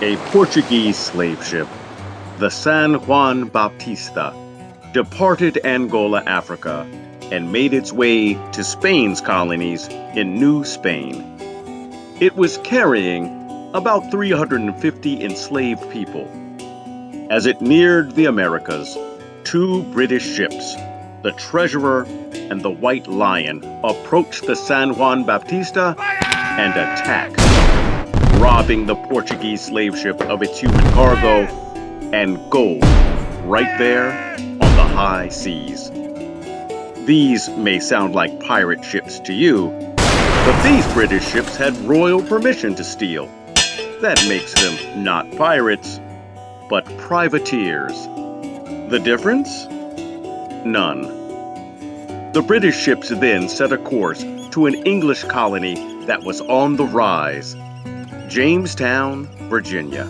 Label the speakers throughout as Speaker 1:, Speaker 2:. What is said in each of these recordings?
Speaker 1: A Portuguese slave ship, the San Juan Baptista, departed Angola, Africa, and made its way to Spain's colonies in New Spain. It was carrying about 350 enslaved people. As it neared the Americas, two British ships, the Treasurer and the White Lion, approached the San Juan Baptista and attacked, robbing the Portuguese slave ship of its human cargo and gold right there on the high seas. These may sound like pirate ships to you, but these British ships had royal permission to steal. That makes them not pirates, but privateers. The difference? None. The British ships then set a course to an English colony that was on the rise, Jamestown, Virginia.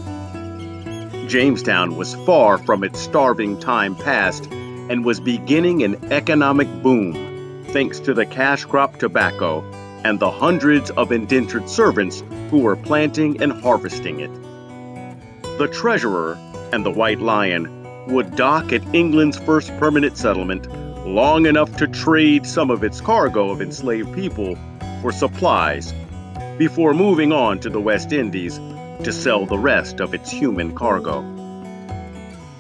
Speaker 1: Jamestown was far from its starving time past and was beginning an economic boom thanks to the cash crop tobacco and the hundreds of indentured servants who were planting and harvesting it. The Treasurer and the White Lion would dock at England's first permanent settlement long enough to trade some of its cargo of enslaved people for supplies before moving on to the West Indies to sell the rest of its human cargo.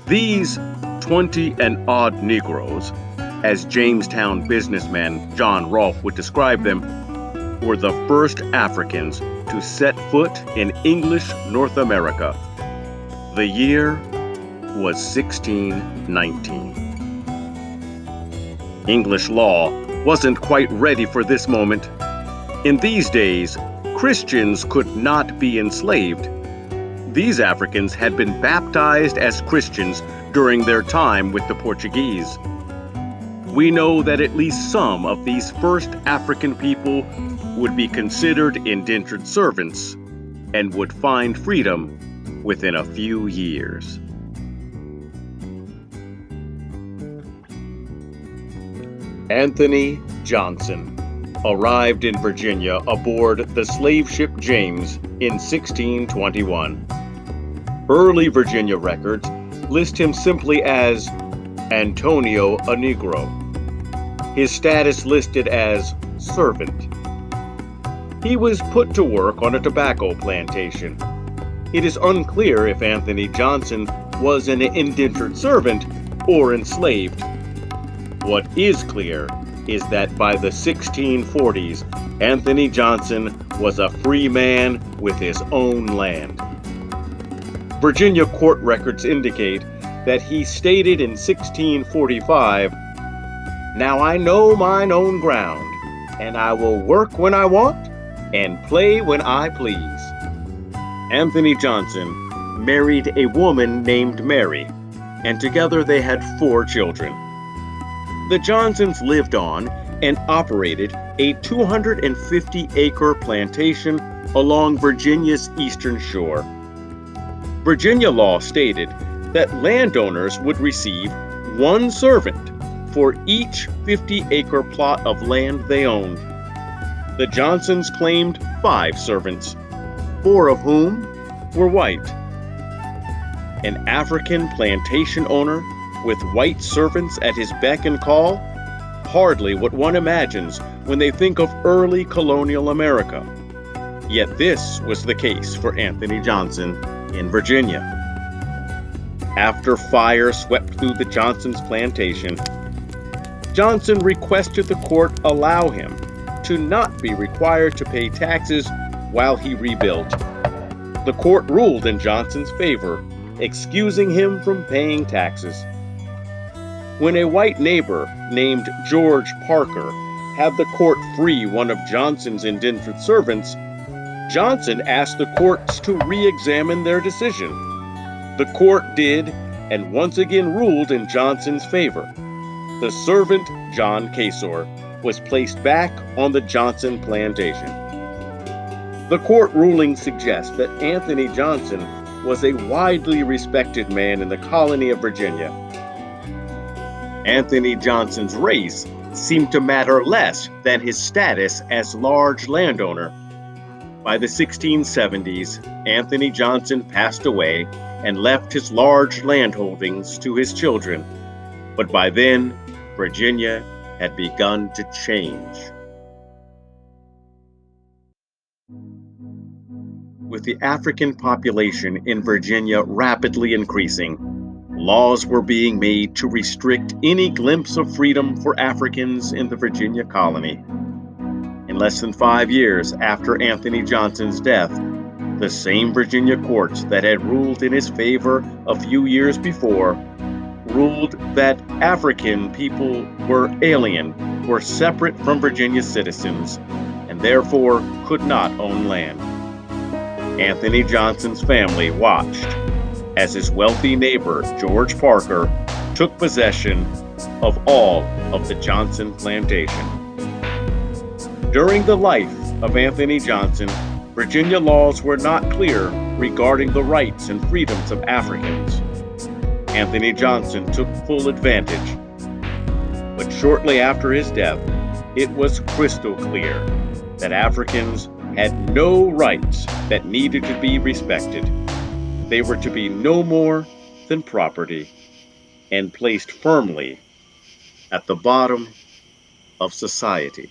Speaker 1: These 20 and odd Negroes, as Jamestown businessman John Rolfe would describe them, were the first Africans to set foot in English North America. The year was 1619. English law wasn't quite ready for this moment. In these days, Christians could not be enslaved. These Africans had been baptized as Christians during their time with the Portuguese. We know that at least some of these first African people would be considered indentured servants and would find freedom within a few years. Anthony Johnson arrived in Virginia aboard the slave ship James in 1621. Early Virginia records list him simply as Antonio a Negro. His status listed as servant. He was put to work on a tobacco plantation. It is unclear if Anthony Johnson was an indentured servant or enslaved. What is clear is that by the 1640s, Anthony Johnson was a free man with his own land. Virginia court records indicate that he stated in 1645, "Now I know mine own ground, and I will work when I want and play when I please." Anthony Johnson married a woman named Mary, and together they had 4 children. The Johnsons lived on and operated a 250-acre plantation along Virginia's eastern shore. Virginia law stated that landowners would receive 1 servant for each 50-acre plot of land they owned. The Johnsons claimed 5 servants, 4 of whom were white. An African plantation owner with white servants at his beck and call? Hardly what one imagines when they think of early colonial America. Yet this was the case for Anthony Johnson in Virginia. After fire swept through the Johnsons' plantation, Johnson requested the court allow him to not be required to pay taxes while he rebuilt. The court ruled in Johnson's favor, excusing him from paying taxes. When a white neighbor named George Parker had the court free one of Johnson's indentured servants, Johnson asked the courts to re-examine their decision. The court did, and once again ruled in Johnson's favor. The servant, John Casor, was placed back on the Johnson plantation. The court ruling suggests that Anthony Johnson was a widely respected man in the colony of Virginia. Anthony Johnson's race seemed to matter less than his status as large landowner. By the 1670s, Anthony Johnson passed away and left his large landholdings to his children. But by then, Virginia had begun to change. With the African population in Virginia rapidly increasing, laws were being made to restrict any glimpse of freedom for Africans in the Virginia colony. In less than 5 years after Anthony Johnson's death, the same Virginia courts that had ruled in his favor a few years before ruled that African people were alien, were separate from Virginia citizens, and therefore could not own land. Anthony Johnson's family watched as his wealthy neighbor, George Parker, took possession of all of the Johnson plantation. During the life of Anthony Johnson, Virginia laws were not clear regarding the rights and freedoms of Africans. Anthony Johnson took full advantage. But shortly after his death, it was crystal clear that Africans had no rights that needed to be respected. They were to be no more than property and placed firmly at the bottom of society.